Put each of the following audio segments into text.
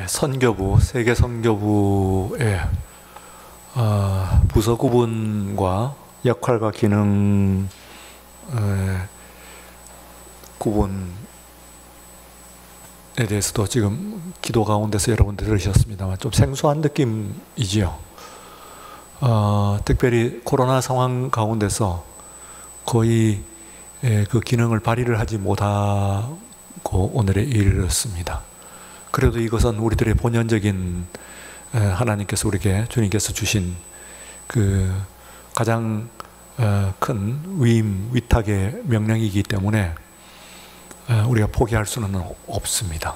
선교부, 세계 선교부의 부서 구분과 역할과 기능 구분에 대해서도 지금 기도 가운데서 여러분들 들으셨습니다만 좀 생소한 느낌이지요. 특별히 코로나 상황 가운데서 거의 그 기능을 발휘를 하지 못하고 오늘에 이르렀습니다. 그래도 이것은 우리들의 본연적인 하나님께서 우리에게 주님께서 주신 그 가장 큰 위임, 위탁의 명령이기 때문에 우리가 포기할 수는 없습니다.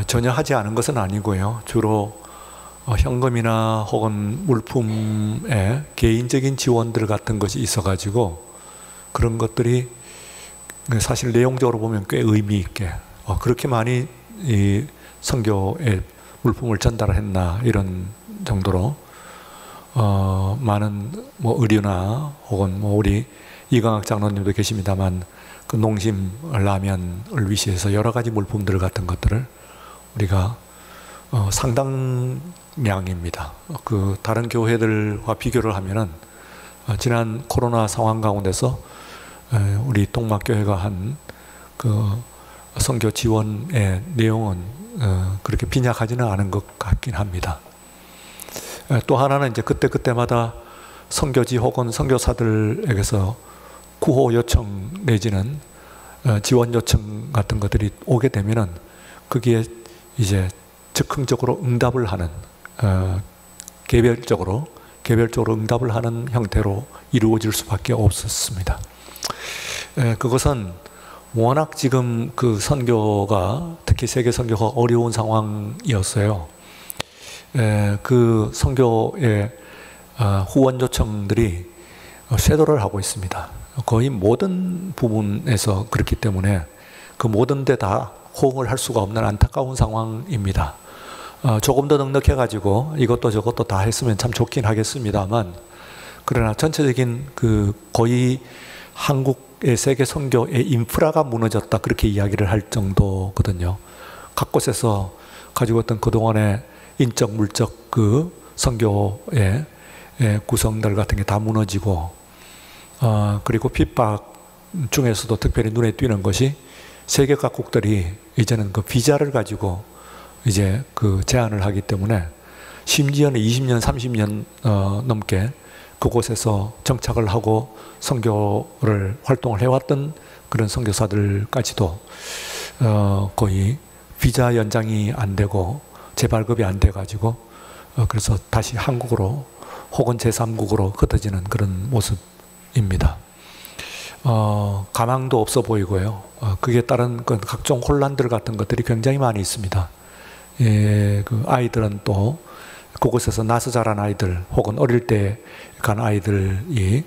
전혀 하지 않은 것은 아니고요. 주로 현금이나 혹은 물품의 개인적인 지원들 같은 것이 있어가지고 그런 것들이 사실 내용적으로 보면 꽤 의미 있게 그렇게 많이 이 선교에 물품을 전달했나 이런 정도로 많은 의류나 혹은 우리 이강학 장로님도 계십니다만 그 농심 라면을 위시해서 여러 가지 물품들 같은 것들을 우리가 상당량입니다. 그 다른 교회들과 비교를 하면은 지난 코로나 상황 가운데서 우리 동막교회가 한 그 선교 지원의 내용은 그렇게 빈약하지는 않은 것 같긴 합니다. 또 하나는 이제 그때마다 선교지 혹은 선교사들에게서 구호 요청 내지는 지원 요청 같은 것들이 오게 되면은 거기에 이제 즉흥적으로 응답을 하는 개별적으로 응답을 하는 형태로 이루어질 수밖에 없었습니다. 그것은 워낙 지금 그 선교가 특히 세계 선교가 어려운 상황이었어요. 그 선교의 후원 요청들이 쇄도를 하고 있습니다. 거의 모든 부분에서 그렇기 때문에 그 모든 데 다 호응을 할 수가 없는 안타까운 상황입니다. 조금 더 넉넉해가지고 이것도 저것도 다 했으면 참 좋긴 하겠습니다만 그러나 전체적인 그 거의 한국의 세계 선교의 인프라가 무너졌다 그렇게 이야기를 할 정도거든요. 각 곳에서 가지고 있던 그동안의 인적 물적 그 선교의 구성들 같은 게 다 무너지고 그리고 핍박 중에서도 특별히 눈에 띄는 것이 세계 각국들이 이제는 그 비자를 가지고 이제 그 제한을 하기 때문에 심지어는 20년, 30년 넘게 그곳에서 정착을 하고 선교를 활동을 해왔던 그런 선교사들까지도 거의 비자 연장이 안 되고 재발급이 안 돼가지고 그래서 다시 한국으로 혹은 제3국으로 흩어지는 그런 모습입니다. 가망도 없어 보이고요. 그에 따른 그 각종 혼란들 같은 것들이 굉장히 많이 있습니다. 그 아이들은 또 그곳에서 나서 자란 아이들 혹은 어릴 때 간 아이들이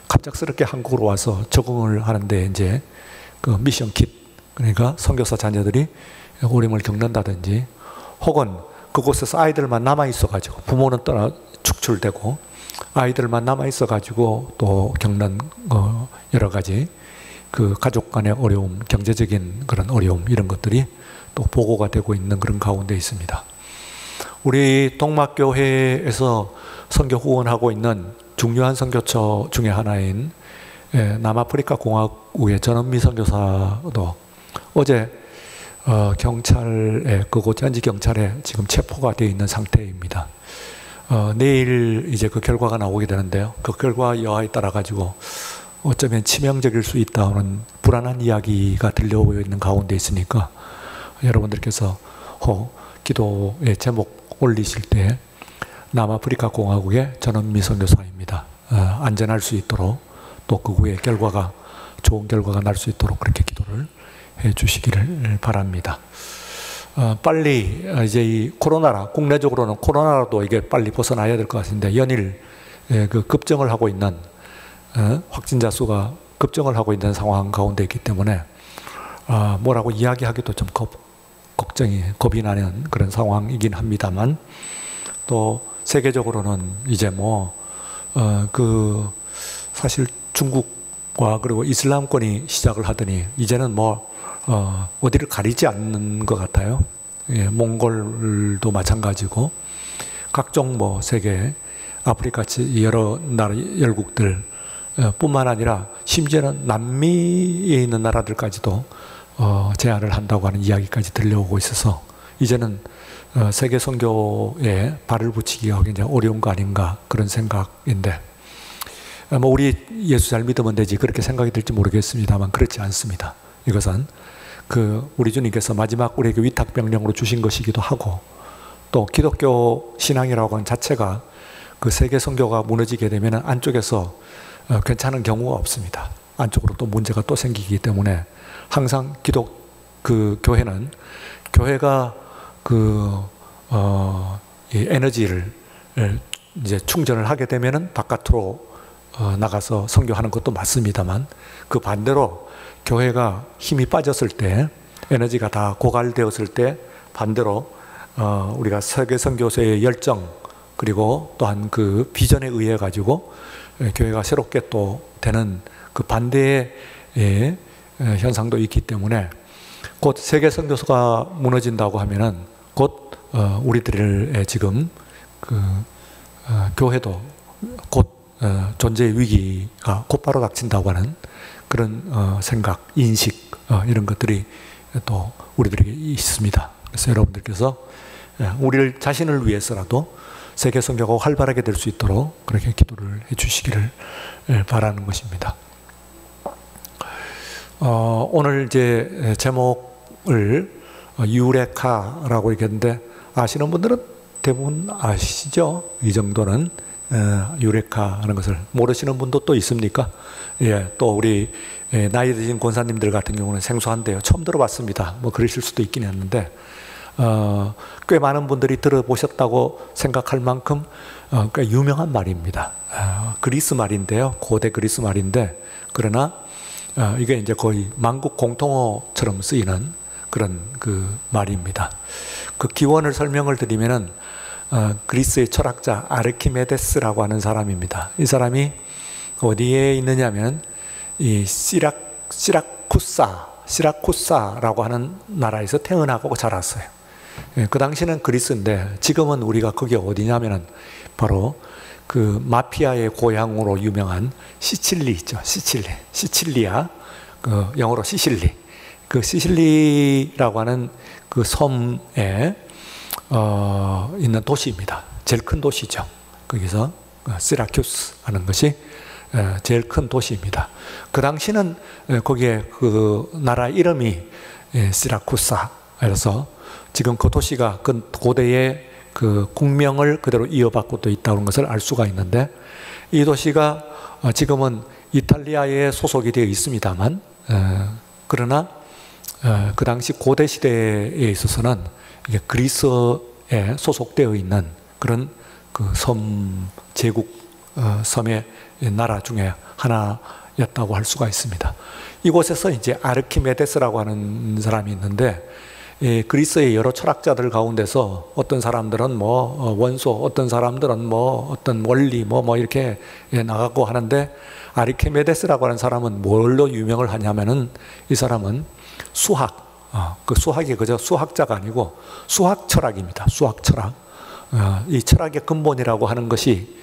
갑작스럽게 한국으로 와서 적응을 하는데 이제 그 미션 킷 그러니까 선교사 자녀들이 어려움을 겪는다든지 혹은 그곳에서 아이들만 남아 있어가지고 부모는 떠나 축출되고 아이들만 남아 있어가지고 또 겪는 여러 가지 그 가족 간의 어려움, 경제적인 그런 어려움 이런 것들이 또 보고가 되고 있는 그런 가운데 있습니다. 우리 동막교회에서 선교 후원하고 있는 중요한 선교처 중에 하나인 남아프리카 공화국의 전원미 선교사도 어제 경찰에 그곳 현지 경찰에 지금 체포가 되어 있는 상태입니다. 내일 이제 그 결과가 나오게 되는데요. 그 결과 여하에 따라 가지고 어쩌면 치명적일 수 있다는 불안한 이야기가 들려오고 있는 가운데 있으니까 여러분들께서 기도의 제목 올리실 때 남아프리카 공화국의 전원미 선교사입니다. 안전할 수 있도록 또 그 후에 결과가 좋은 결과가 날 수 있도록 그렇게 기도를 해 주시기를 바랍니다. 빨리 이제 이 코로나라 국내적으로는 코로나라도 이게 빨리 벗어나야 될 것 같은데 연일 그 급증을 하고 있는 확진자 수가 급증을 하고 있는 상황 가운데 있기 때문에 뭐라고 이야기하기도 좀 겁이 나는 그런 상황이긴 합니다만 또 세계적으로는 이제 사실 중국과 그리고 이슬람권이 시작을 하더니 이제는 어디를 가리지 않는 것 같아요. 예, 몽골도 마찬가지고 각종 뭐 세계 아프리카 여러 나라 열국들 뿐만 아니라 심지어는 남미에 있는 나라들까지도 제한을 한다고 하는 이야기까지 들려오고 있어서 이제는 세계 선교에 발을 붙이기가 굉장히 어려운 거 아닌가 그런 생각인데 뭐 우리 예수 잘 믿으면 되지 그렇게 생각이 들지 모르겠습니다만 그렇지 않습니다. 이것은 우리 주님께서 마지막 우리에게 위탁병령으로 주신 것이기도 하고 또 기독교 신앙이라고 하는 자체가 그 세계 선교가 무너지게 되면 안쪽에서 괜찮은 경우가 없습니다. 안쪽으로 또 문제가 또 생기기 때문에 항상 교회는 교회가 이 에너지를 이제 충전을 하게 되면은 바깥으로 나가서 선교하는 것도 맞습니다만 그 반대로 교회가 힘이 빠졌을 때 에너지가 다 고갈되었을 때 반대로 우리가 세계 선교사의 열정 그리고 또한 그 비전에 의해 가지고 교회가 새롭게 또 되는 그 반대의 현상도 있기 때문에 곧 세계 선교사가 무너진다고 하면은 곧 우리들의 지금 교회도 곧 존재의 위기가 곧바로 닥친다고 하는 그런 생각, 인식 이런 것들이 또 우리들에게 있습니다. 그래서 여러분들께서 우리를 자신을 위해서라도 세계 선교가 활발하게 될 수 있도록 그렇게 기도를 해주시기를 바라는 것입니다. 오늘 이제 제목을 유레카라고 얘기했는데 아시는 분들은 대부분 아시죠? 이 정도는 유레카 하는 것을 모르시는 분도 또 있습니까? 예, 또 우리 나이 드신 권사님들 같은 경우는 생소한데요. 처음 들어봤습니다. 뭐 그러실 수도 있긴 했는데 꽤 많은 분들이 들어보셨다고 생각할 만큼 꽤 유명한 말입니다. 그리스 말인데요. 고대 그리스 말인데 그러나 이게 이제 거의 만국 공통어처럼 쓰이는 그런 그 말입니다. 그 기원을 설명을 드리면은 그리스의 철학자 아르키메데스라고 하는 사람입니다. 이 사람이 어디에 있느냐면 이 시라쿠사라고 하는 나라에서 태어나고 자랐어요. 그 당시는 그리스인데 지금은 우리가 그게 어디냐면은 바로 그 마피아의 고향으로 유명한 시칠리 있죠. 시칠리아, 영어로 시실리. 그 시실리라고 하는 그 섬에 있는 도시입니다. 제일 큰 도시죠. 거기서 시라큐스 하는 것이 제일 큰 도시입니다. 그 당시는 거기에 그 나라 이름이 시라쿠사. 그래서 지금 그 도시가 그 고대의 그 국명을 그대로 이어받고 또 있다는 것을 알 수가 있는데 이 도시가 지금은 이탈리아에 소속이 되어 있습니다만 그러나 그 당시 고대 시대에 있어서는 이게 그리스에 소속되어 있는 그런 그 제국 섬의 나라 중에 하나였다고 할 수가 있습니다. 이곳에서 이제 아르키메데스라고 하는 사람이 있는데 그리스의 여러 철학자들 가운데서 어떤 사람들은 뭐 원소, 어떤 사람들은 뭐 어떤 원리 뭐 이렇게 나가고 하는데 아르키메데스라고 하는 사람은 뭘로 유명을 하냐면은 이 사람은 수학, 그 수학이 그저 수학자가 아니고 수학 철학입니다. 수학 철학. 이 철학의 근본이라고 하는 것이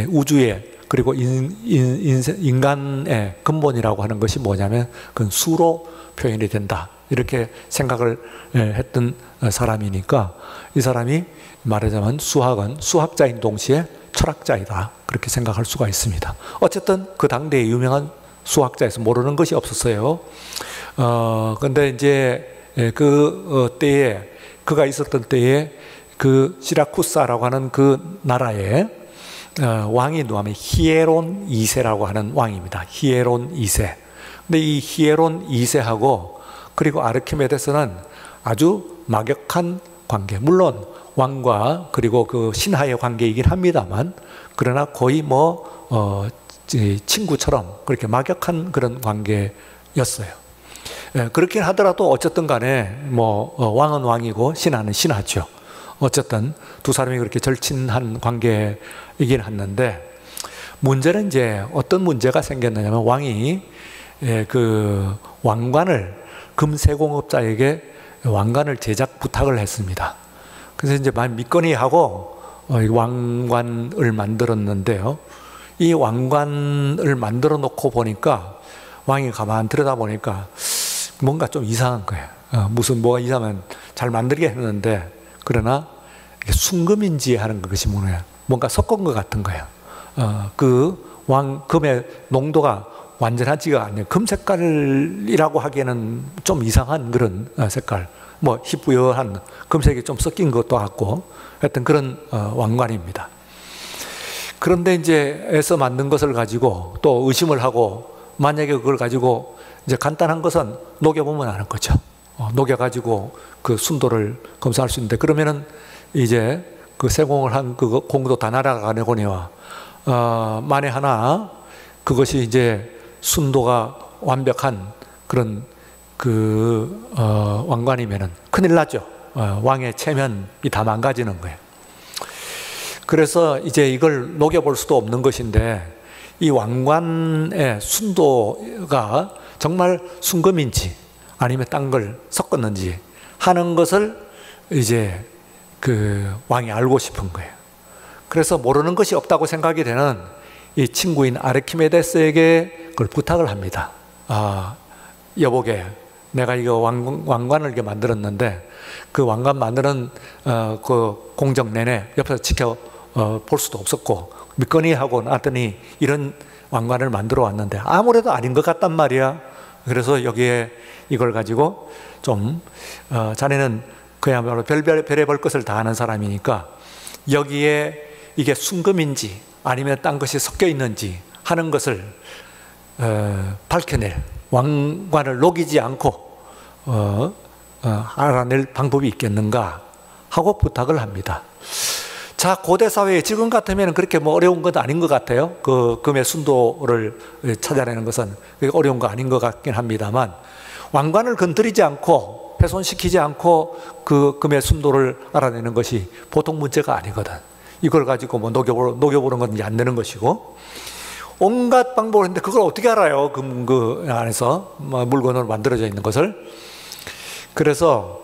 우주의 그리고 인간의 근본이라고 하는 것이 뭐냐면 그건 수로 표현이 된다. 이렇게 생각을 했던 사람이니까 이 사람이 말하자면 수학은 수학자인 동시에 철학자이다. 그렇게 생각할 수가 있습니다. 어쨌든 그 당대의 유명한 수학자에서 모르는 것이 없었어요. 근데 이제 때에 그가 있었던 때에 그 시라쿠사라고 하는 그 나라에 왕이 누구하면 히에론 2세라고 하는 왕입니다. 히에론 2세. 근데 이 히에론 2세하고 그리고 아르키메데스는 아주 막역한 관계. 물론 왕과 그리고 그 신하의 관계이긴 합니다만 그러나 거의 친구처럼 그렇게 막역한 그런 관계였어요. 그렇긴 하더라도 어쨌든 간에 왕은 왕이고 신하는 신하죠. 어쨌든 두 사람이 그렇게 절친한 관계이긴 했는데 문제는 이제 어떤 문제가 생겼느냐면 왕이 그 왕관을 금세공업자에게 왕관을 제작 부탁을 했습니다. 그래서 이제 믿거니 하고 왕관을 만들었는데요. 이 왕관을 만들어 놓고 보니까 왕이 가만 들여다 보니까 뭔가 좀 이상한 거예요. 무슨 뭐가 이상하면 잘 만들게 했는데 그러나 순금인지 하는 것이 뭔가 섞은 것 같은 거예요. 그 금의 농도가 완전하지가 않네요. 금 색깔이라고 하기에는 좀 이상한 그런 색깔, 뭐 희뿌연한 금색이 좀 섞인 것도 같고 하여튼 그런 왕관입니다. 그런데 이제 애써 만든 것을 가지고 또 의심을 하고 만약에 그걸 가지고 이제 간단한 것은 녹여보면 아는 거죠. 녹여가지고 그 순도를 검사할 수 있는데 그러면은 이제 그 세공을 한 그 공도 다 날아가거니와 만에 하나 그것이 이제 순도가 완벽한 그런 그 왕관이면은 큰일 나죠. 왕의 체면이 다 망가지는 거예요. 그래서 이제 이걸 녹여볼 수도 없는 것인데 이 왕관의 순도가 정말 순금인지 아니면 딴 걸 섞었는지 하는 것을 이제 그 왕이 알고 싶은 거예요. 그래서 모르는 것이 없다고 생각이 되는 이 친구인 아르키메데스에게 그걸 부탁을 합니다. 여보게, 내가 이거 왕관을 이렇게 만들었는데 그 왕관 만드는 그 공정 내내 옆에서 지켜 볼 수도 없었고 믿거니 하고 나더니 이런 왕관을 만들어 왔는데 아무래도 아닌 것 같단 말이야. 그래서 여기에 이걸 가지고 좀 자네는 그야말로 별의별 것을 다 아는 사람이니까 여기에 이게 순금인지 아니면 딴 것이 섞여 있는지 하는 것을 밝혀낼, 왕관을 녹이지 않고 알아낼 방법이 있겠는가 하고 부탁을 합니다. 자, 고대 사회에 지금 같으면 그렇게 뭐 어려운 건 아닌 것 같아요. 그 금의 순도를 찾아내는 것은 어려운 거 아닌 것 같긴 합니다만 왕관을 건드리지 않고 훼손시키지 않고 그 금의 순도를 알아내는 것이 보통 문제가 아니거든. 이걸 가지고 뭐 녹여보는 건 이제 안 되는 것이고 온갖 방법을 했는데 그걸 어떻게 알아요? 그 안에서 물건으로 만들어져 있는 것을. 그래서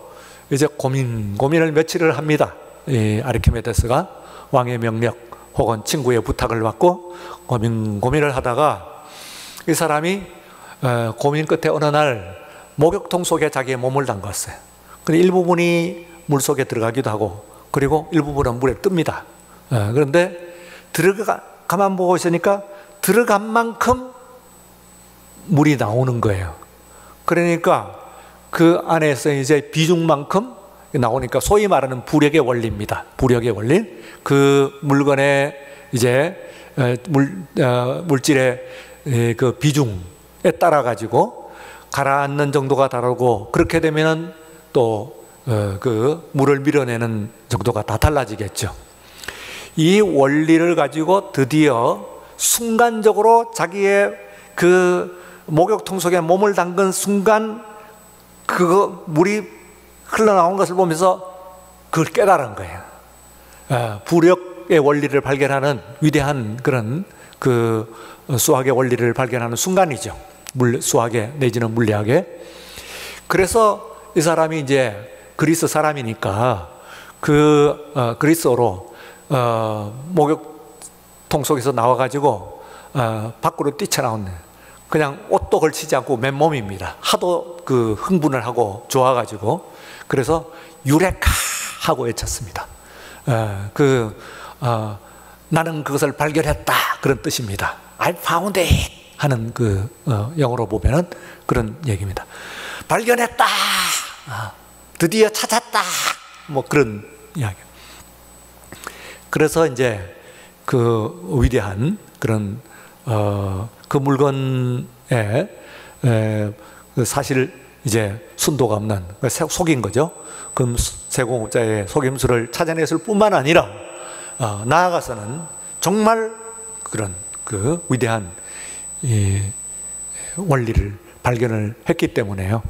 이제 고민을 며칠을 합니다. 이 아르키메데스가 왕의 명령 혹은 친구의 부탁을 받고 고민을 하다가 이 사람이 고민 끝에 어느 날 목욕통 속에 자기의 몸을 담갔어요. 근데 일부분이 물 속에 들어가기도 하고 그리고 일부분은 물에 뜹니다. 그런데 가만 보고 있으니까 들어간 만큼 물이 나오는 거예요. 그러니까 그 안에서 이제 비중만큼 나오니까 소위 말하는 부력의 원리입니다. 부력의 원리. 그 물건의 이제 물질의 그 비중에 따라 가지고 가라앉는 정도가 다르고 그렇게 되면은 또 그 물을 밀어내는 정도가 다 달라지겠죠. 이 원리를 가지고 드디어 순간적으로 자기의 그 목욕통 속에 몸을 담근 순간 그 물이 흘러나온 것을 보면서 그걸 깨달은 거예요. 부력의 원리를 발견하는 위대한 그런 그 수학의 원리를 발견하는 순간이죠. 수학의 내지는 물리학의. 그래서 이 사람이 이제 그리스 사람이니까 그 그리스어로 목욕통 속에서 나와가지고 밖으로 뛰쳐나온 그냥 옷도 걸치지 않고 맨몸입니다. 하도 그 흥분을 하고 좋아가지고 그래서 유레카 하고 외쳤습니다. 나는 그것을 발견했다 그런 뜻입니다. I found it 하는 그 영어로 보면은 그런 얘기입니다. 발견했다. 드디어 찾았다. 뭐 그런 이야기. 그래서 이제 그 위대한 그런 그 물건에 사실 이제 순도가 없는 속인 거죠. 금 세공업자의 속임수를 찾아냈을 뿐만 아니라 나아가서는 정말 그런 그 위대한 이 원리를 발견을 했기 때문에요.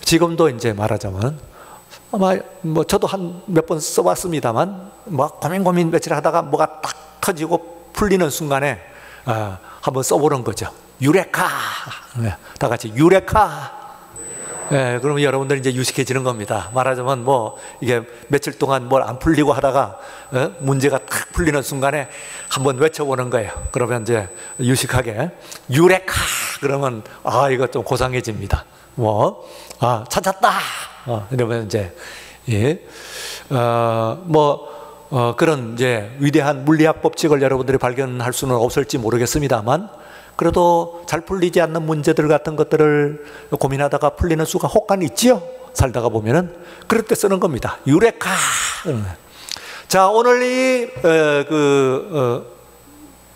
지금도 이제 말하자면 아마 뭐 저도 한 몇 번 써봤습니다만 뭐 고민 며칠 하다가 뭐가 딱 터지고 풀리는 순간에 한번 써보는 거죠. 유레카. 다 같이 유레카. 예, 그러면 여러분들 이제 유식해지는 겁니다. 말하자면 뭐 이게 며칠 동안 뭘 안 풀리고 하다가 문제가 탁 풀리는 순간에 한번 외쳐보는 거예요. 그러면 이제 유식하게 유레카 그러면 이거 좀 고상해집니다. 뭐 찾았다. 이러면 이제 그런 이제 위대한 물리학 법칙을 여러분들이 발견할 수는 없을지 모르겠습니다만, 그래도 잘 풀리지 않는 문제들 같은 것들을 고민하다가 풀리는 수가 혹간 있지요. 살다가 보면은 그럴 때 쓰는 겁니다. 유레카. 자, 오늘 이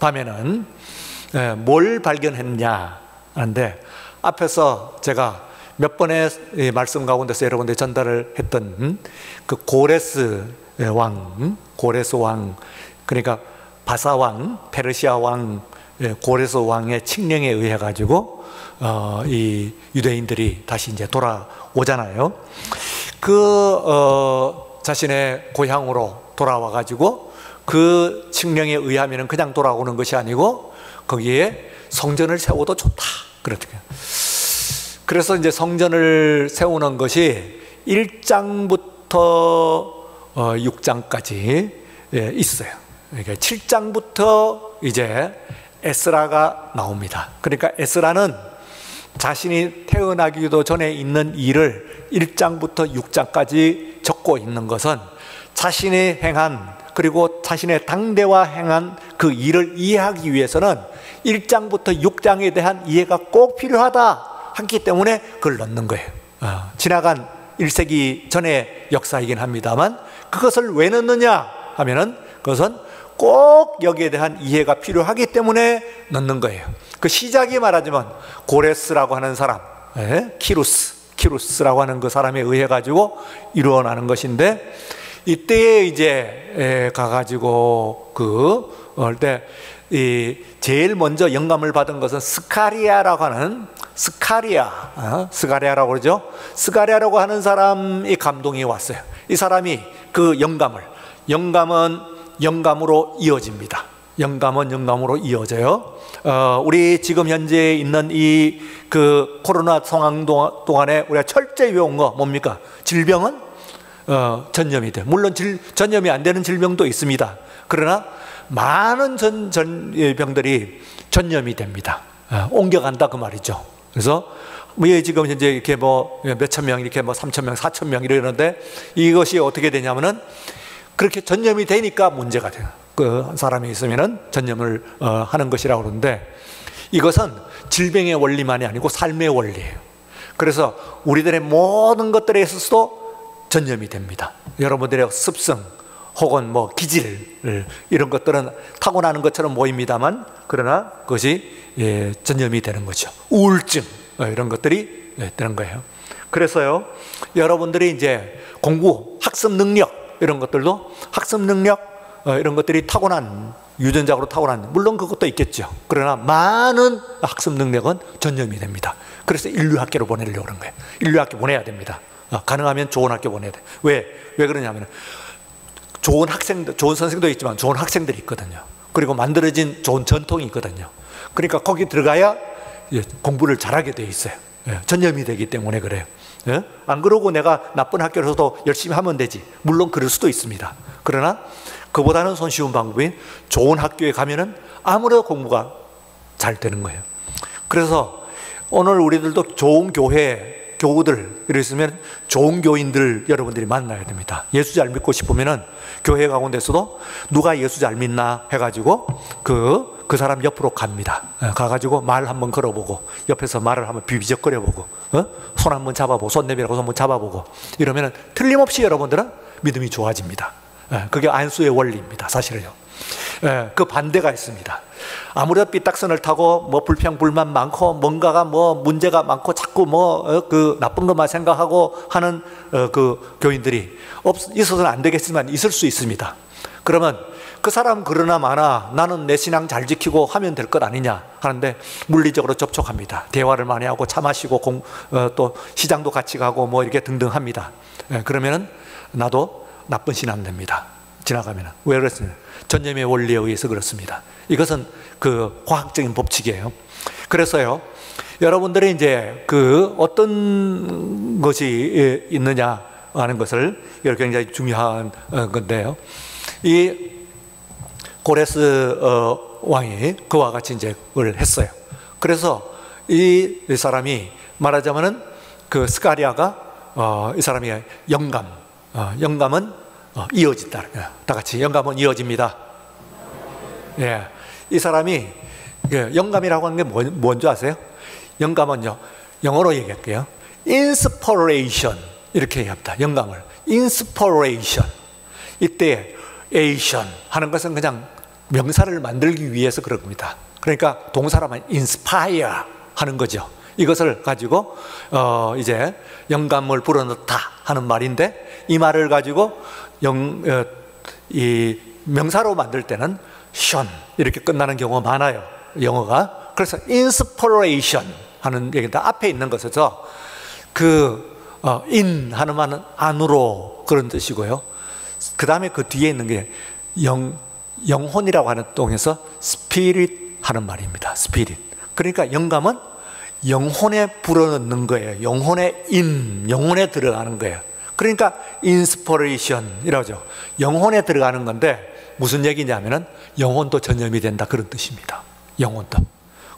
밤에는 뭘 발견했냐 하는데, 앞에서 제가 몇 번의 말씀 가운데서 여러분들 전달을 했던 그 고레스 왕, 그러니까 바사 왕, 페르시아 왕, 고레스 왕의 칙령에 의해 가지고 이 유대인들이 다시 이제 돌아오잖아요. 자신의 고향으로 돌아와 가지고 그 칙령에 의하면 그냥 돌아오는 것이 아니고 거기에 성전을 세워도 좋다. 그래서 이제 성전을 세우는 것이 1장부터 6장까지 있어요. 그러니까 7장부터 이제 에스라가 나옵니다. 그러니까 에스라는 자신이 태어나기도 전에 있는 일을 1장부터 6장까지 적고 있는 것은 자신이 행한, 그리고 자신의 당대와 행한 그 일을 이해하기 위해서는 1장부터 6장에 대한 이해가 꼭 필요하다 했기 때문에 그걸 넣는 거예요. 지나간 1세기 전의 역사이긴 합니다만, 그것을 왜 넣느냐 하면은 그것은 꼭 여기에 대한 이해가 필요하기 때문에 넣는 거예요. 그 시작이 말하자면 고레스라고 하는 사람, 키루스라고 하는 그 사람에 의해 가지고 일어나는 것인데, 이때에 이제 가가지고 제일 먼저 영감을 받은 것은 스가랴라고 하는 스가랴라고 그러죠. 스가랴라고 하는 사람이 감동이 왔어요. 이 사람이 그 영감은 영감으로 이어집니다. 영감은 영감으로 이어져요. 우리 지금 현재 있는 이 코로나 상황 동안에 우리가 철저히 배운 거 뭡니까? 질병은 전염이 돼. 물론 전염이 안 되는 질병도 있습니다. 그러나 많은 병들이 전염이 됩니다. 옮겨간다 그 말이죠. 그래서 지금 현재 이렇게 몇천 명, 이렇게 3천 명, 4천 명 이러는데, 이것이 어떻게 되냐면은 그렇게 전염이 되니까 문제가 돼요. 한 사람이 있으면은 전염을 하는 것이라고 그러는데, 이것은 질병의 원리만이 아니고 삶의 원리예요. 그래서 우리들의 모든 것들에 있어서도 전염이 됩니다. 여러분들의 습성 혹은 기질 이런 것들은 타고나는 것처럼 보입니다만, 그러나 그것이 전염이 되는 거죠. 우울증 이런 것들이 되는 거예요. 그래서요, 여러분들이 이제 공부, 학습 능력 이런 것들도 학습 능력 이런 것들이 유전자로 타고난, 물론 그것도 있겠죠. 그러나 많은 학습 능력은 전염이 됩니다. 그래서 인류학교로 보내려고 그런 거예요. 인류학교 보내야 됩니다. 가능하면 좋은 학교 보내야 돼요. 왜 그러냐면 좋은 학생들, 좋은 선생도 있지만 좋은 학생들이 있거든요. 그리고 만들어진 좋은 전통이 있거든요. 그러니까 거기 들어가야 공부를 잘하게 돼 있어요. 전염이 되기 때문에 그래요. 안 그러고 내가 나쁜 학교에서도 열심히 하면 되지. 물론 그럴 수도 있습니다. 그러나 그보다는 손쉬운 방법인 좋은 학교에 가면은 아무래도 공부가 잘 되는 거예요. 그래서 오늘 우리들도 좋은 교우들 이랬으면 좋은 교인들 여러분들이 만나야 됩니다. 예수 잘 믿고 싶으면은 교회 가운데서도 누가 예수 잘 믿나 해가지고 그 사람 옆으로 갑니다. 가가지고 말 한번 걸어보고, 옆에서 말을 한번 비비적거려보고, 손 한번 잡아보고, 손 내밀고 한번 잡아보고, 이러면은 틀림없이 여러분들은 믿음이 좋아집니다. 그게 안수의 원리입니다. 사실은요. 그 반대가 있습니다. 아무래도 삐딱선을 타고 불평불만 많고 뭔가가 문제가 많고 자꾸 나쁜 것만 생각하고 하는 그 교인들이 있어서는 안 되겠지만 있을 수 있습니다. 그러면 그 사람 그러나 마나 나는 내 신앙 잘 지키고 하면 될 것 아니냐 하는데, 물리적으로 접촉합니다. 대화를 많이 하고 차 마시고 또 시장도 같이 가고 이렇게 등등 합니다. 그러면은 나도 나쁜 신앙 됩니다. 지나가면은. 왜 그렇습니까? 전염의 원리에 의해서 그렇습니다. 이것은 그 과학적인 법칙이에요. 그래서요, 여러분들이 이제 그 어떤 것이 있느냐 하는 것을 이렇게 굉장히 중요한 건데요. 이 고레스 왕이 그와 같이 이제 그걸 했어요. 그래서 이 사람이 말하자면은 그 스가랴가 이 사람이 영감은 이어진다. 다 같이 영감은 이어집니다. 예, 이 사람이 영감이라고 하는 게 뭔지 아세요? 영감은요, 영어로 얘기할게요. inspiration 이렇게 얘기합니다. 영감을 inspiration. 이때 ation 하는 것은 그냥 명사를 만들기 위해서 그런 겁니다. 그러니까 동사라면 inspire 하는 거죠. 이것을 가지고 이제 영감을 불어넣다 하는 말인데, 이 말을 가지고 이 명사로 만들 때는 션 이렇게 끝나는 경우가 많아요, 영어가. 그래서 inspiration 하는 얘기다. 앞에 있는 것에서 in 하는 말은 안으로 그런 뜻이고요. 그 다음에 그 뒤에 있는 게 영혼이라고 하는 동에서 spirit 하는 말입니다. spirit. 그러니까 영감은 영혼에 불어넣는 거예요. 영혼에 들어가는 거예요. 그러니까 inspiration이라고 하죠. 영혼에 들어가는 건데 무슨 얘기냐면은 영혼도 전염이 된다, 그런 뜻입니다. 영혼도.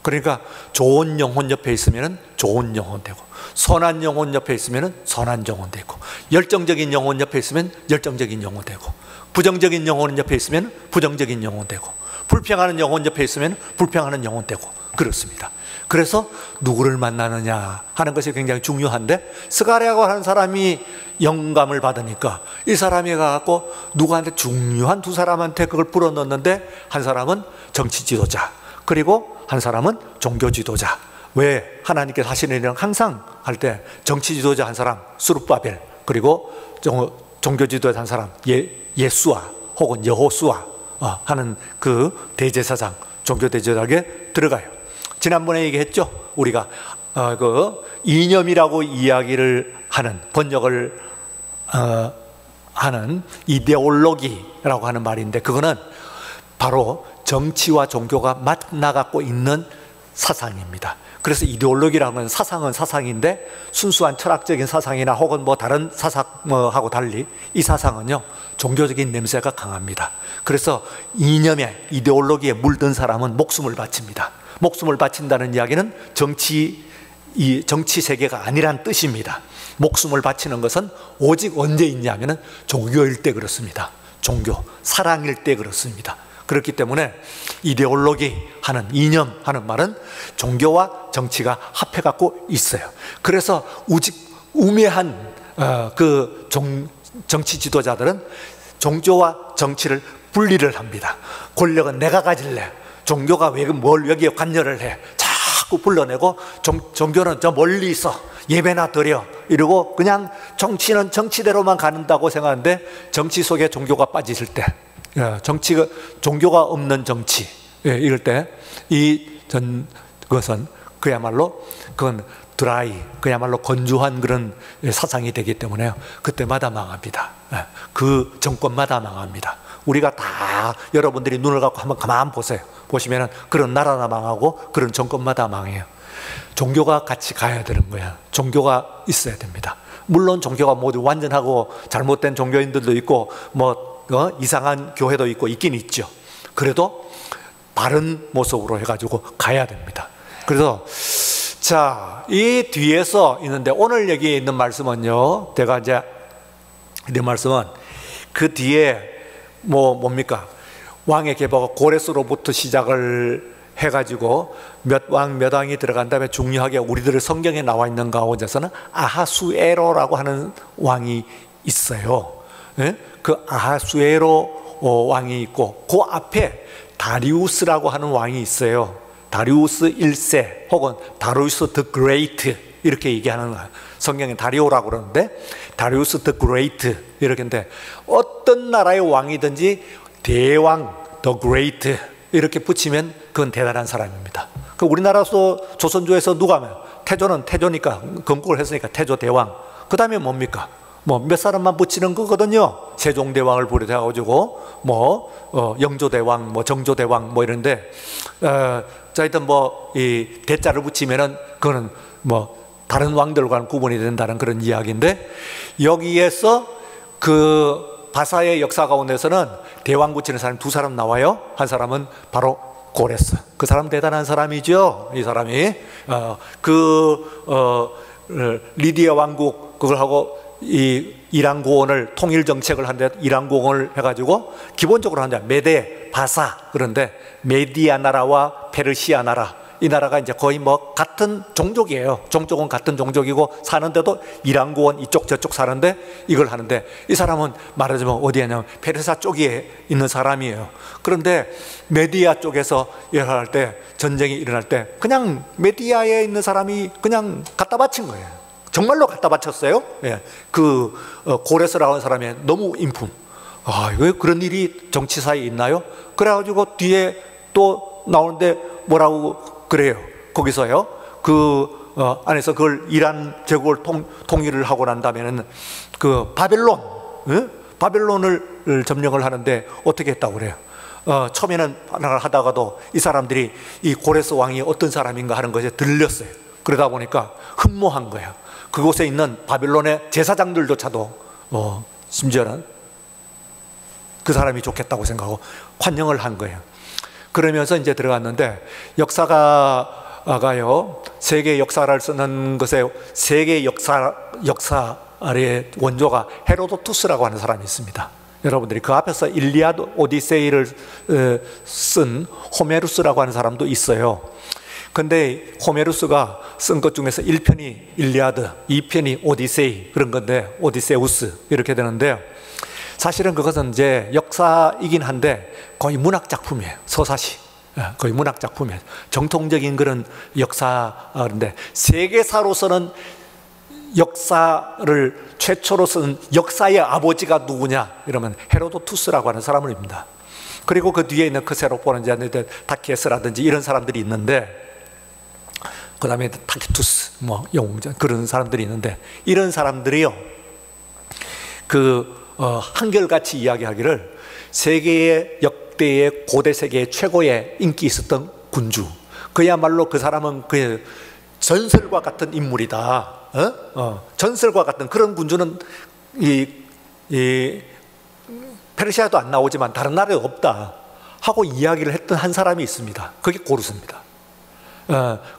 그러니까 좋은 영혼 옆에 있으면은 좋은 영혼 되고, 선한 영혼 옆에 있으면은 선한 영혼 되고, 열정적인 영혼 옆에 있으면 열정적인 영혼 되고, 부정적인 영혼 옆에 있으면 부정적인 영혼 되고, 불평하는 영혼 옆에 있으면 불평하는 영혼 되고, 그렇습니다. 그래서 누구를 만나느냐 하는 것이 굉장히 중요한데, 스가랴고 하는 사람이 영감을 받으니까 이 사람이 가갖고 누구한테, 중요한 두 사람한테 그걸 불어넣는데, 한 사람은 정치 지도자, 그리고 한 사람은 종교 지도자. 왜? 하나님께서 하시는 일은 항상 할 때 정치 지도자 한 사람 스룹바벨, 그리고 종교 지도자 한 사람 예수아 혹은 여호수아 하는 그 대제사장, 종교 대제사장에 들어가요. 지난번에 얘기했죠. 우리가 그 이념이라고 이야기를 하는, 번역을 하는 이데올로기라고 하는 말인데, 그거는 바로 정치와 종교가 만나갖고 있는 사상입니다. 그래서 이데올로기라는 사상은 사상인데, 순수한 철학적인 사상이나 혹은 뭐 다른 사상하고 달리 이 사상은요, 종교적인 냄새가 강합니다. 그래서 이념에, 이데올로기에 물든 사람은 목숨을 바칩니다. 목숨을 바친다는 이야기는 정치 세계가 아니란 뜻입니다. 목숨을 바치는 것은 오직 언제 있냐면은 종교일 때 그렇습니다. 종교, 사랑일 때 그렇습니다. 그렇기 때문에 이데올로기 하는, 이념 하는 말은 종교와 정치가 합해갖고 있어요. 그래서 우매한 그 정치 지도자들은 종교와 정치를 분리를 합니다. 권력은 내가 가질래, 종교가 왜 뭘 여기에 관여를 해, 자꾸 불러내고, 종교는 저 멀리 있어, 예배나 드려, 이러고 그냥 정치는 정치대로만 가는다고 생각하는데, 정치 속에 종교가 빠지실 때, 종교가 없는 정치, 이럴 때 그것은 그야말로 그건 드라이, 그야말로 건조한 그런 사상이 되기 때문에 그때마다 망합니다. 그 정권마다 망합니다. 우리가 다, 여러분들이 눈을 갖고 한번 가만 보세요. 보시면은 그런 나라나 망하고 그런 정권마다 망해요. 종교가 같이 가야 되는 거야. 종교가 있어야 됩니다. 물론 종교가 모두 완전하고 잘못된 종교인들도 있고 이상한 교회도 있긴 있죠. 그래도 바른 모습으로 해가지고 가야 됩니다. 그래서 자, 이 뒤에서 있는데, 오늘 여기에 있는 말씀은요, 제가 이제 이 말씀은 그 뒤에 뭡니까? 왕의 계보가 고레스로부터 시작을 해가지고 몇 왕이 들어간 다음에, 중요하게 우리들 성경에 나와 있는 가운데서는 아하수에로라고 하는 왕이 있어요. 그 아하수에로 왕이 있고, 그 앞에 다리우스라고 하는 왕이 있어요. 다리우스 1세 혹은 다리우스 더 그레이트 이렇게 얘기하는 거예요. 성경에 다리오라고 그러는데, 다리우스 더 그레이트 이렇게 인데, 어떤 나라의 왕이든지 대왕 더 그레이트 이렇게 붙이면 그건 대단한 사람입니다. 그 우리나라도 조선조에서 누가 하면 태조는 태조니까 건국을 했으니까 태조 대왕. 그 다음에 뭡니까? 뭐 몇 사람만 붙이는 거거든요. 세종대왕을 비롯해가지고 뭐 영조대왕, 뭐 정조대왕 뭐 이런데 자 하여튼 뭐 이 대자를 붙이면은 그거는 뭐 다른 왕들과는 구분이 된다는 그런 이야기인데, 여기에서 그 바사의 역사 가운데서는 대왕 붙이는 사람이 두 사람 나와요. 한 사람은 바로 고레스. 그 사람 대단한 사람이죠. 이 사람이 리디아 왕국 그걸 하고 이 이란 고원을 통일 정책을 하는데, 이란 고원을 해가지고 기본적으로 하는 메데, 바사, 그런데 메디아 나라와 페르시아 나라, 이 나라가 이제 거의 뭐 같은 종족이에요. 종족은 같은 종족이고 사는데도 이란 고원 이쪽 저쪽 사는데 이걸 하는데, 이 사람은 말하자면 어디에 있냐면 페르시아 쪽에 있는 사람이에요. 그런데 메디아 쪽에서 일어날 때, 전쟁이 일어날 때 그냥 메디아에 있는 사람이 그냥 갖다 바친 거예요. 정말로 갖다 바쳤어요. 예. 고레스라고 하는 사람의 너무 인품. 왜 그런 일이 정치사에 있나요? 그래가지고 뒤에 또 나오는데 뭐라고 그래요. 거기서요. 안에서 그걸 이란 제국을 통일을 하고 난 다음에는 바벨론, 바벨론을 점령을 하는데 어떻게 했다고 그래요? 처음에는 하다가도 이 사람들이 이 고레스 왕이 어떤 사람인가 하는 것에 들렸어요. 그러다 보니까 흠모한 거예요. 그곳에 있는 바벨론의 제사장들조차도 심지어는 그 사람이 좋겠다고 생각하고 환영을 한 거예요. 그러면서 이제 들어갔는데, 역사가요, 세계 역사를 쓰는 것에 세계 역사의 원조가 헤로도투스라고 하는 사람이 있습니다. 여러분들이 그 앞에서 일리아드 오디세이를 쓴 호메루스라고 하는 사람도 있어요. 근데 호메루스가 쓴 것 중에서 1편이 일리아드, 2편이 오디세이, 그런 건데 오디세우스 이렇게 되는데요. 사실은 그것은 이제 역사이긴 한데 거의 문학 작품이에요. 서사시, 거의 문학 작품이에요. 정통적인 그런 역사인데, 세계사로서는 역사를 최초로 쓴 역사의 아버지가 누구냐 이러면 헤로도투스라고 하는 사람입니다. 그리고 그 뒤에 있는 크세로포라든지 타키에스라든지 이런 사람들이 있는데, 그 다음에 타키투스, 뭐 영웅전 그런 사람들이 있는데, 이런 사람들이요 한결같이 이야기하기를 세계의 역대의 고대 세계의 최고의 인기 있었던 군주, 그야말로 그 사람은 그 전설과 같은 인물이다. 전설과 같은 그런 군주는 페르시아도 안 나오지만 다른 나라에 없다 하고 이야기를 했던 한 사람이 있습니다. 그게 고르스입니다.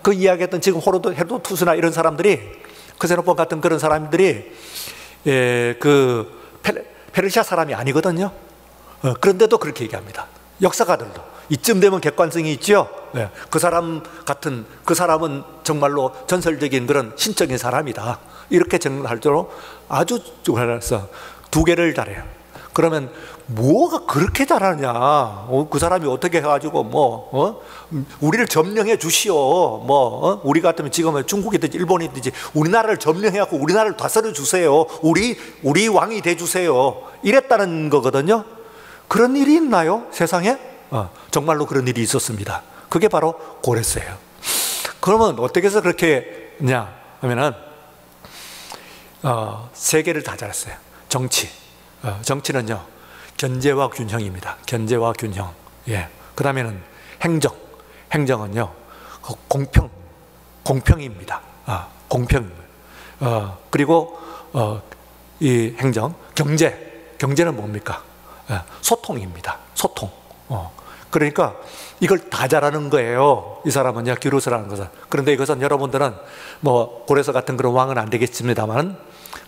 그 이야기했던 지금 헤로도투스나 이런 사람들이, 크세노폰 같은 그런 사람들이 페르시아 사람이 아니거든요. 그런데도 그렇게 얘기합니다. 역사가들도 이쯤 되면 객관성이 있죠. 그 사람은 정말로 전설적인 그런 신적인 사람이다, 이렇게 정할 정도로 아주 잘해서 두 개를 잘해요. 그러면 뭐가 그렇게 잘하냐? 그 사람이 어떻게 해가지고 우리를 점령해 주시오. 우리 같으면 지금은 중국이든지 일본이든지 우리나라를 점령해갖고 우리나라를 다스려 주세요. 우리 왕이 돼 주세요. 이랬다는 거거든요. 그런 일이 있나요? 세상에? 정말로 그런 일이 있었습니다. 그게 바로 고레스예요. 그러면 어떻게 해서 그렇게 했냐 하면은 세계를 다 잘했어요. 정치는요 견제와 균형입니다. 견제와 균형. 예. 그 다음에는 행정은요 공평입니다. 공평. 그리고 이 경제는 뭡니까? 소통입니다. 소통. 그러니까 이걸 다 잘하는 거예요. 이 사람은요, 기루스라는 것은. 그런데 이것은 여러분들은 뭐 고레스 같은 그런 왕은 안 되겠습니다만,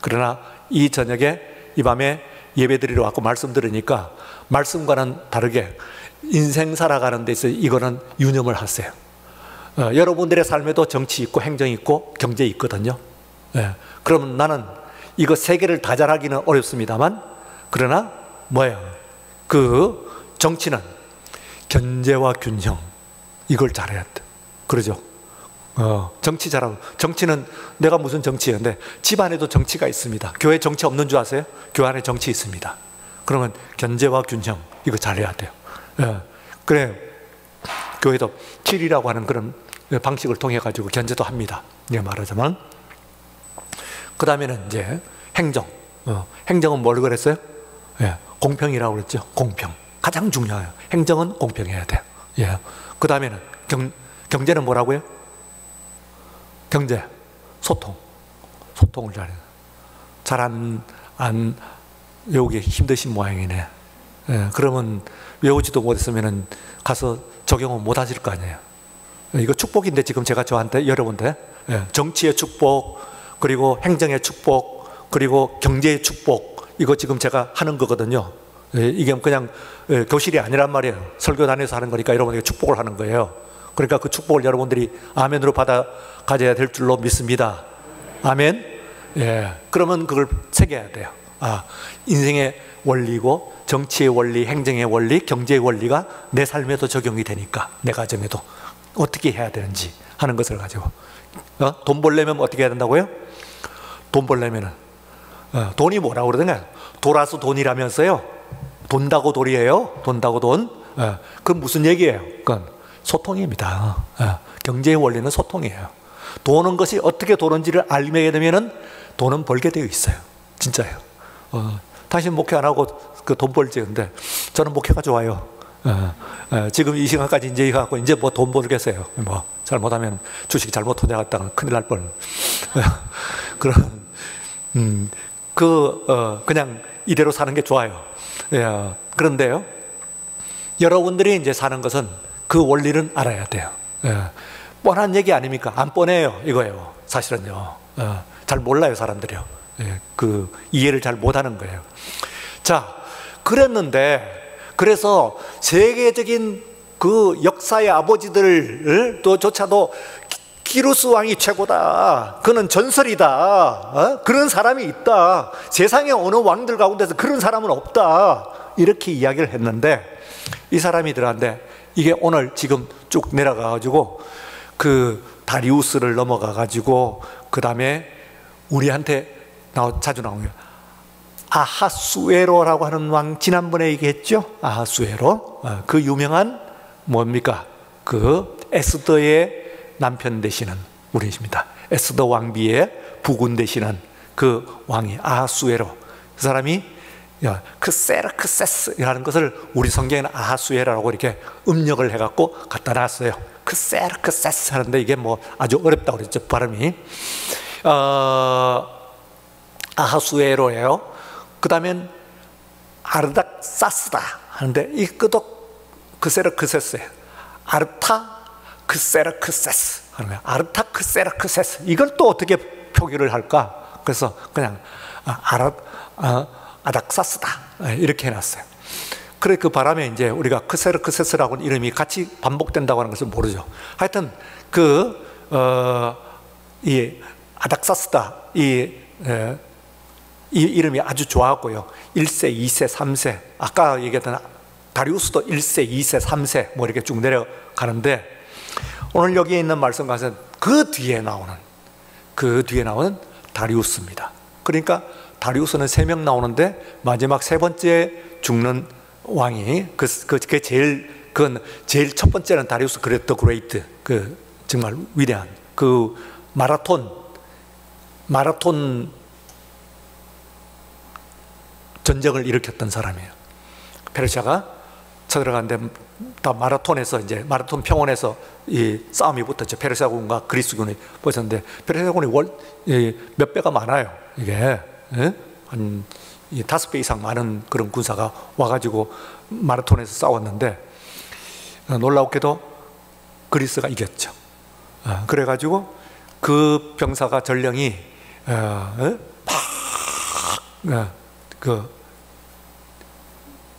그러나 이 저녁에 이 밤에 예배드리러 왔고 말씀 들으니까 말씀과는 다르게 인생 살아가는 데 있어서 이거는 유념을 하세요. 여러분들의 삶에도 정치 있고 행정 있고 경제 있거든요. 그러면 나는 이거 세 개를 다 잘하기는 어렵습니다만, 그러나 정치는 견제와 균형, 이걸 잘해야 돼. 그러죠. 정치 잘하고, 정치는 내가 무슨 정치인데 집 안에도 정치가 있습니다. 교회 정치 없는 줄 아세요? 교회 안에 정치 있습니다. 그러면 견제와 균형, 이거 잘해야 돼요. 그래, 교회도 7이라고 하는 그런 방식을 통해 가지고 견제도 합니다. 말하자면. 그 다음에는 이제 행정은 뭘 그랬어요? 예, 공평이라고 그랬죠. 공평. 가장 중요해요. 행정은 공평해야 돼요. 예. 그 다음에는 경제는 뭐라고요? 경제, 소통. 소통을 잘해요. 잘 안 외우기 힘드신 모양이네. 예, 그러면 외우지도 못했으면 가서 적용은 못 하실 거 아니에요. 이거 축복인데 지금 제가 저한테 여러분들 정치의 축복, 그리고 행정의 축복, 그리고 경제의 축복, 이거 지금 제가 하는 거거든요. 이게 그냥 교실이 아니란 말이에요. 설교 다녀서 하는 거니까 여러분에게 축복을 하는 거예요. 그러니까 그 축복을 여러분들이 아멘으로 받아 가져야 될 줄로 믿습니다. 아멘. 예. 그러면 그걸 새겨야 돼요. 아, 인생의 원리고 정치의 원리, 행정의 원리, 경제의 원리가 내 삶에도 적용이 되니까, 내 가정에도 어떻게 해야 되는지 하는 것을 가지고 돈 벌려면 어떻게 해야 된다고요? 돈 벌려면 돈이 뭐라고 그러던가? 돌아서 돈이라면서요. 돈다고 돌이에요. 돈다고 돈. 그건 무슨 얘기예요? 그건 소통입니다. 경제의 원리는 소통이에요. 도는 것이 어떻게 도는지를 알게 되면은 돈은 벌게 되어 있어요. 진짜예요. 당신 목회 안 하고 그 돈 벌지. 근데 저는 목회가 좋아요. 지금 이 시간까지 이제 해갖고 이제 뭐 돈 벌겠어요. 뭐 잘못하면 주식 잘못 투자했다가 큰일 날 뻔. 그런 그냥 이대로 사는 게 좋아요. 예, 그런데요, 여러분들이 이제 사는 것은 그 원리는 알아야 돼요. 예, 뻔한 얘기 아닙니까? 안 뻔해요, 이거예요. 사실은요. 잘 몰라요, 사람들이요. 예, 그 이해를 잘 못하는 거예요. 자, 그랬는데, 그래서 세계적인 그 역사의 아버지들 또 조차도 기루스 왕이 최고다, 그는 전설이다, 그런 사람이 있다, 세상에 어느 왕들 가운데서 그런 사람은 없다, 이렇게 이야기를 했는데, 이 사람이들한테 이게 오늘 지금 쭉 내려가 가지고 그 다리우스를 넘어가 가지고 그 다음에 우리한테 자주 나오는 거예요. 아하수에로라고 하는 왕, 지난번에 얘기했죠. 아하수에로. 그 유명한 뭡니까? 그 에스더의 남편 되시는 분이십니다. 에스더 왕비의 부군 되시는 그 왕이 아하수에로. 그 사람이 크세르크세스라는 것을 우리 성경에는 아하수에라고 이렇게 음력을 해갖고 갖다 놨어요. 크세르크세스 하는데 이게 뭐 아주 어렵다고 그랬죠, 발음이. 아하수에로예요. 그 다음엔 아르닥사스다 하는데 이것도 크세르크세스예요. 아르타크세르크세스 하는 거예요. 아르타크세르크세스. 이걸 또 어떻게 표기를 할까? 그래서 그냥 아닥사스다 이렇게 해놨어요. 그래, 그 바람에 이제 우리가 크세르크세스라고 하는 이름이 같이 반복된다고 하는 것을 모르죠. 하여튼 이 아닥사스다, 이 이름이 아주 좋았고요. 1세, 2세, 3세, 아까 얘기했던 다리우스도 1세, 2세, 3세 뭐 이렇게 쭉 내려가는데, 오늘 여기에 있는 말씀 가서 그 뒤에 나오는 다리우스입니다. 그러니까 다리우스는 3명 나오는데 마지막 3번째 죽는 왕이 그건 제일 첫 번째는 다리우스 더 그레이트, 그 정말 위대한 그 마라톤 전쟁을 일으켰던 사람이에요. 페르시아가 쳐들어갔는데 다 마라톤에서 이제 마라톤 평원에서 이 싸움이 붙었죠. 페르시아군과 그리스군이 붙었는데 페르시아군이 몇 배가 많아요. 이게 한 5배 이상 많은 그런 군사가 와가지고 마라톤에서 싸웠는데 놀라웠게도 그리스가 이겼죠. 그래가지고 그 병사가 전령이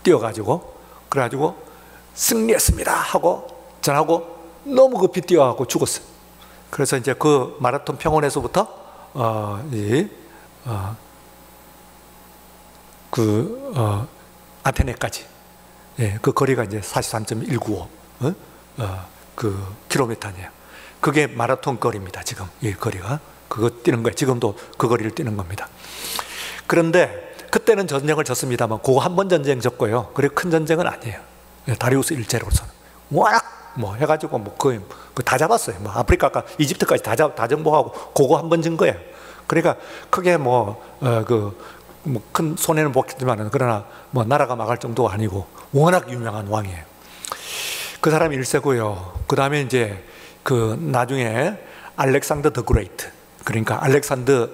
뛰어가지고 그래가지고 승리했습니다 하고 전하고 너무 급히 뛰어가고 죽었어요. 그래서 이제 그 마라톤 평원에서부터 아테네까지, 그 거리가 이제 43.195 그 킬로미터네요. 그게 마라톤 거리입니다. 지금 이 거리가 그거 뛰는 거예요. 지금도 그 거리를 뛰는 겁니다. 그런데 그때는 전쟁을 졌습니다만 그거 한 번 전쟁 졌고요. 그래 큰 전쟁은 아니에요. 다리우스 일제로서는 워낙 뭐 해가지고 뭐 거의 다 잡았어요. 뭐 아프리카가 이집트까지 다 정복하고 그거 한 번 진 거예요. 그러니까 크게 뭐 뭐 큰 손해는 보겠지만 그러나 뭐 나라가 망할 정도가 아니고 워낙 유명한 왕이에요. 그 사람이 1세고요. 그 다음에 이제 그 나중에 알렉산더 더 그레이트, 그러니까 알렉산더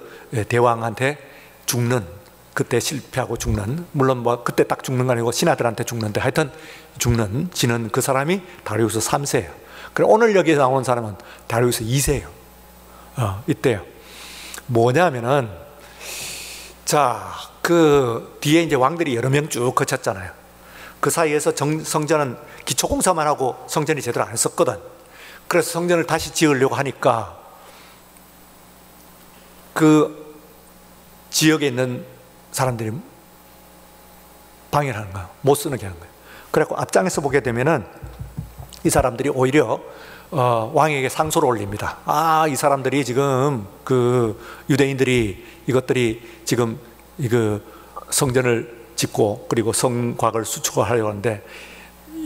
대왕한테 죽는, 그때 실패하고 죽는, 물론 뭐 그때 딱 죽는 거 아니고 신하들한테 죽는데 하여튼 지는 그 사람이 다리우스 3세예요. 그래 오늘 여기에 나오는 사람은 다리우스 2세예요. 이때요. 뭐냐면은 자, 그 뒤에 이제 왕들이 여러 명 쭉 거쳤잖아요. 그 사이에서 성전은 기초공사만 하고 성전이 제대로 안 썼거든. 그래서 성전을 다시 지으려고 하니까 그 지역에 있는 사람들이 방해를 하는 거예요. 못 쓰는 게 하는 거예요. 그래갖고 앞장에서 보게 되면은 이 사람들이 오히려 왕에게 상소를 올립니다. 이 사람들이 지금 그 유대인들이 이것들이 지금 이거 성전을 짓고 그리고 성곽을 수축하려고 하는데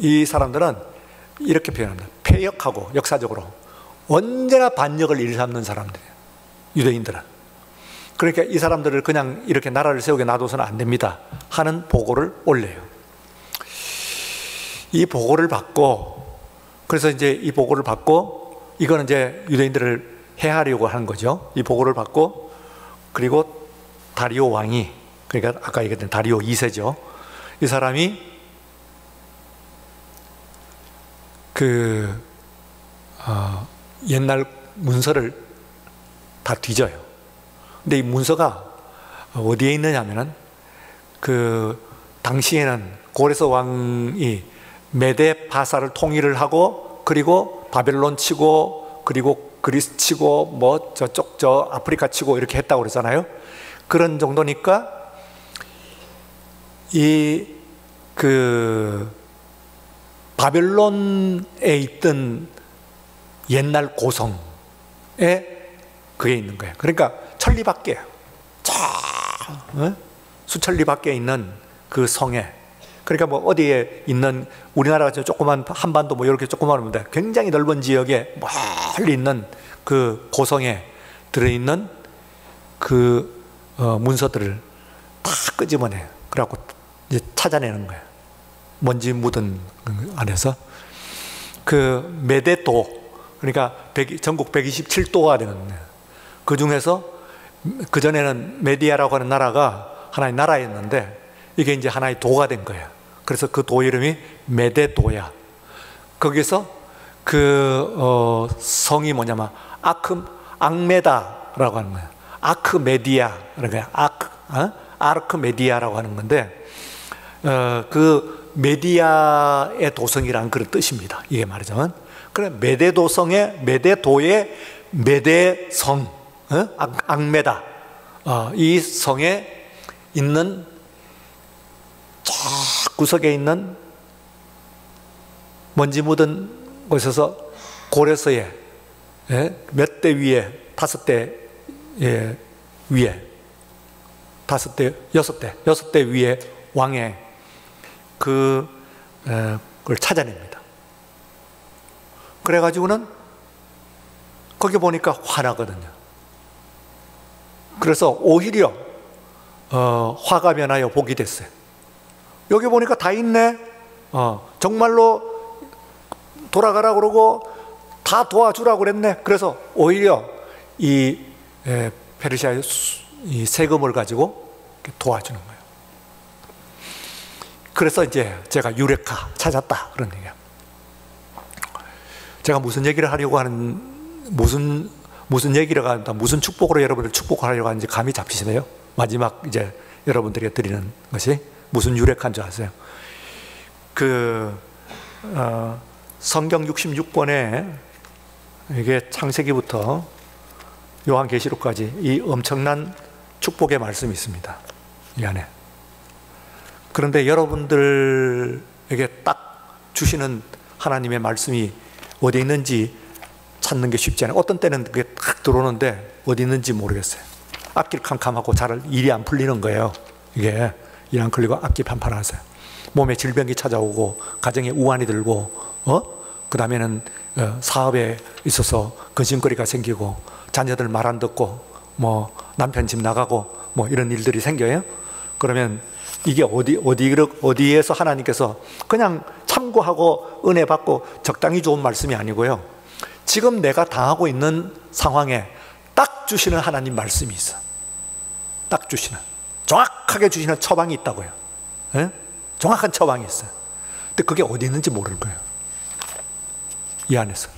이 사람들은 이렇게 표현합니다. 패역하고 역사적으로 언제나 반역을 일삼는 사람들이에요. 유대인들은. 그러니까 이 사람들을 그냥 이렇게 나라를 세우게 놔둬서는 안 됩니다 하는 보고를 올려요. 이 보고를 받고, 그래서 이제 이 보고를 받고 이거는 이제 유대인들을 해하려고 하는 거죠. 이 보고를 받고, 그리고 다리오 왕이, 그러니까 아까 얘기했던 다리오 2세죠. 이 사람이 그 옛날 문서를 다 뒤져요. 근데 이 문서가 어디에 있느냐면은 그 당시에는 고레스 왕이 메데 바사를 통일을 하고 그리고 바벨론 치고 그리고 그리스 치고 뭐 저쪽 저 아프리카 치고 이렇게 했다고 그러잖아요. 그런 정도니까 이 그 바벨론에 있던 옛날 고성에 그게 있는 거예요. 그러니까 천리 밖에 수천리 밖에 있는 그 성에, 그러니까 뭐 어디에 있는 우리나라가 조그만 한반도 뭐 이렇게 조그만 한데 굉장히 넓은 지역에 멀리 있는 그 고성에 들어있는 그 문서들을 다 끄집어내요. 그래갖고 이제 찾아내는 거예요. 먼지 묻은 안에서 그 메데도, 그러니까 전국 127도가 되는 거예요. 그 중에서 그 전에는 메디아라고 하는 나라가 하나의 나라였는데 이게 이제 하나의 도가 된 거예요. 그래서 그 도 이름이 메데도야. 거기서 그 성이 뭐냐면 악메다라고 하는 거예요. 아크메디아, 그러니까 아르크메디아라고 하는 건데 그 메디아의 도성이라는 그런 뜻입니다. 이게 말하자면 그래 메데도성의 메데도의 메데성, 악메다, 이 성에 있는 저 구석에 있는 먼지 묻은 곳에서 고레스에 몇 대 위에 5대 위에 5대 6대 위에 왕의 그걸 찾아냅니다. 그래가지고는 거기 보니까 화나거든요. 그래서 오히려 화가 변하여 복이 됐어요. 여기 보니까 다 있네. 정말로 돌아가라 그러고 다 도와주라고 그랬네. 그래서 오히려 이 페르시아의 이 세금을 가지고 도와주는 거예요. 그래서 이제 제가 유레카 찾았다 그런 얘기야. 제가 무슨 얘기를 하려고 하는, 무슨 얘기를 한다, 무슨 축복으로 여러분들 축복하려고 하는지 감이 잡히시네요. 마지막 이제 여러분들에게 드리는 것이 무슨 유레카인 줄 아세요? 성경 66권에 이게 창세기부터 요한계시록까지 이 엄청난 축복의 말씀이 있습니다. 이 안에. 그런데 여러분들에게 딱 주시는 하나님의 말씀이 어디 있는지 찾는 게 쉽지 않아요. 어떤 때는 그게 딱 들어오는데 어디 있는지 모르겠어요. 앞길 캄캄하고 잘 일이 안 풀리는 거예요. 이게 일 안 풀리고 앞길 판판하세요. 몸에 질병이 찾아오고 가정에 우환이 들고 그 다음에는 사업에 있어서 근심거리가 생기고 자녀들 말 안 듣고 뭐 남편 집 나가고 뭐 이런 일들이 생겨요. 그러면 이게 어디에서 하나님께서 그냥 참고하고 은혜 받고 적당히 좋은 말씀이 아니고요. 지금 내가 당하고 있는 상황에 딱 주시는 하나님 말씀이 있어. 딱 주시는, 정확하게 주시는 처방이 있다고요. 예? 정확한 처방이 있어요. 근데 그게 어디 있는지 모를 거예요. 이 안에서.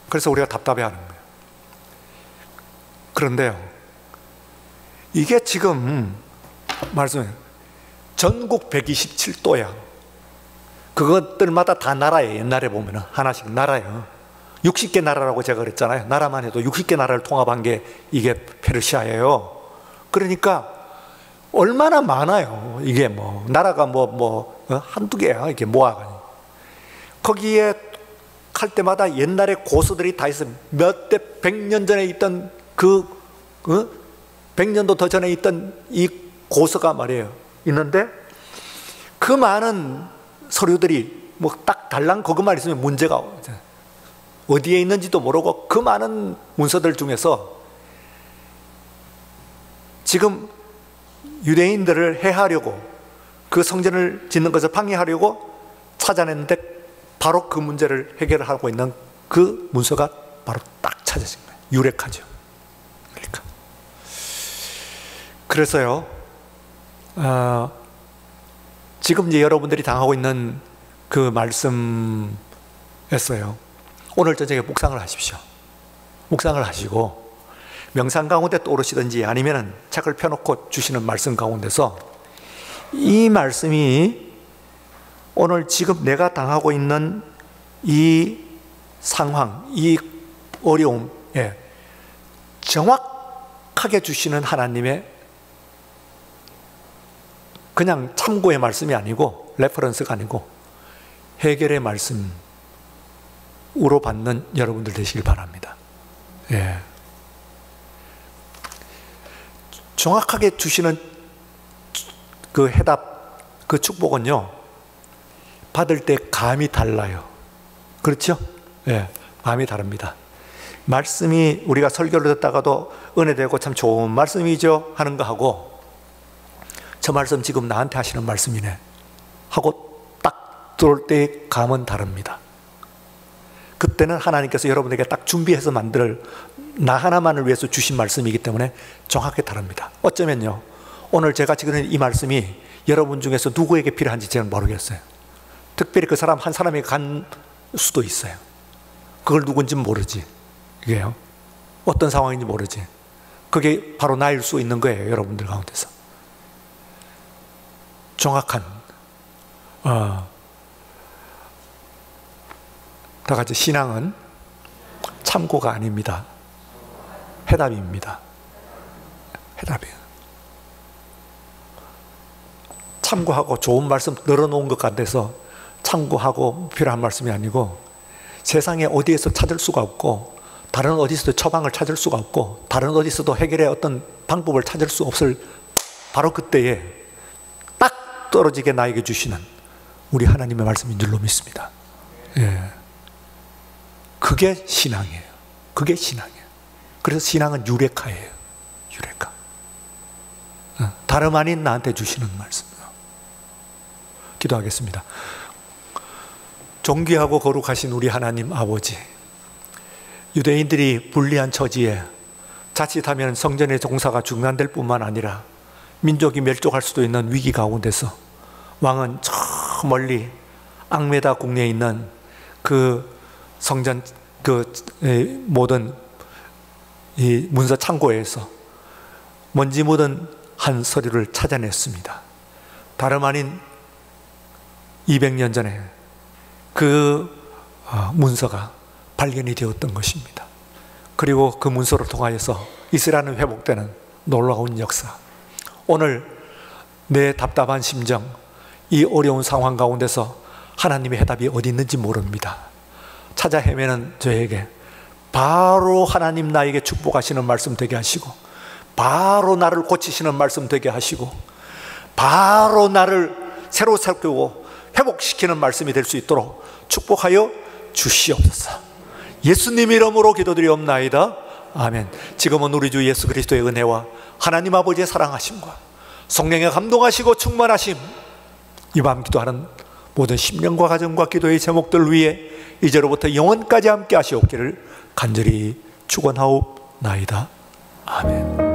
그래서 우리가 답답해하는 거예요. 그런데요, 이게 지금 말씀해요. 전국 127도야. 그것들마다 다 나라예요. 옛날에 보면은 하나씩 나라예요. 60개 나라라고 제가 그랬잖아요. 나라만 해도 60개 나라를 통합한 게 이게 페르시아예요. 그러니까 얼마나 많아요. 이게 뭐 나라가 한두 개야. 이게 모아가지고 거기에 갈 때마다 옛날에 고수들이 다 있어. 몇 대 100년 전에 있던 100년도 더 전에 있던 이 고서가 말이에요. 있는데 그 많은 서류들이 뭐 딱 달랑 그것만 있으면 문제가 어디에 있는지도 모르고 그 많은 문서들 중에서 지금 유대인들을 해하려고 그 성전을 짓는 것을 방해하려고 찾아냈는데 바로 그 문제를 해결하고 있는 그 문서가 바로 딱 찾아진 거예요. 유레카죠. 그러니까. 그래서요, 지금 이제 여러분들이 당하고 있는 그 말씀에서요, 오늘 저녁에 묵상을 하십시오. 묵상을 하시고 명상 가운데 떠오르시든지 아니면은 책을 펴놓고 주시는 말씀 가운데서 이 말씀이 오늘 지금 내가 당하고 있는 이 상황, 이 어려움에 정확하게 주시는 하나님의 그냥 참고의 말씀이 아니고 레퍼런스가 아니고 해결의 말씀으로 받는 여러분들 되시길 바랍니다. 예. 정확하게 주시는 그 해답, 그 축복은요, 받을 때 감이 달라요. 그렇죠? 예, 감이 다릅니다. 말씀이 우리가 설교를 듣다가도 은혜되고 참 좋은 말씀이죠 하는 거하고, 저 말씀 지금 나한테 하시는 말씀이네 하고 딱 들어올 때의 감은 다릅니다. 그때는 하나님께서 여러분에게 딱 준비해서 만들 나 하나만을 위해서 주신 말씀이기 때문에 정확하게 다릅니다. 어쩌면요, 오늘 제가 지금 이 말씀이 여러분 중에서 누구에게 필요한지 저는 모르겠어요. 특별히 그 사람 한 사람에게 간 수도 있어요. 그걸 누군지는 모르지. 이게요, 어떤 상황인지 모르지. 그게 바로 나일 수 있는 거예요. 여러분들 가운데서 정확한 다 같이 신앙은 참고가 아닙니다. 해답입니다. 해답이에요. 참고하고 좋은 말씀 늘어놓은 것 같아서 참고하고 필요한 말씀이 아니고, 세상에 어디에서 찾을 수가 없고 다른 어디서도 처방을 찾을 수가 없고 다른 어디서도 해결의 어떤 방법을 찾을 수 없을 바로 그때에 딱 떨어지게 나에게 주시는 우리 하나님의 말씀인 줄로 믿습니다. 예. 그게 신앙이에요. 그게 신앙이에요. 그래서 신앙은 유레카예요. 유레카. 다름 아닌 나한테 주시는 말씀이에요. 기도하겠습니다. 존귀하고 거룩하신 우리 하나님 아버지, 유대인들이 불리한 처지에 자칫하면 성전의 종사가 중단될 뿐만 아니라 민족이 멸종할 수도 있는 위기 가운데서 왕은 저 멀리 앙메다 궁리에 있는 그 성전 그 모든 이 문서 창고에서 먼지 묻은 한 서류를 찾아냈습니다. 다름 아닌 200년 전에 그 문서가 발견이 되었던 것입니다. 그리고 그 문서를 통하여서 이스라엘은 회복되는 놀라운 역사. 오늘 내 답답한 심정, 이 어려운 상황 가운데서 하나님의 해답이 어디 있는지 모릅니다. 찾아 헤매는 저에게 바로 하나님 나에게 축복하시는 말씀 되게 하시고, 바로 나를 고치시는 말씀 되게 하시고, 바로 나를 새로 살피고 회복시키는 말씀이 될 수 있도록 축복하여 주시옵소서. 예수님 이름으로 기도드리옵나이다. 아멘. 지금은 우리 주 예수 그리스도의 은혜와 하나님 아버지의 사랑하심과 성령의 감동하시고 충만하심, 이 밤 기도하는 모든 심령과 가정과 기도의 제목들 위에 이제로부터 영원까지 함께 하시옵기를 간절히 축원하옵나이다. 아멘.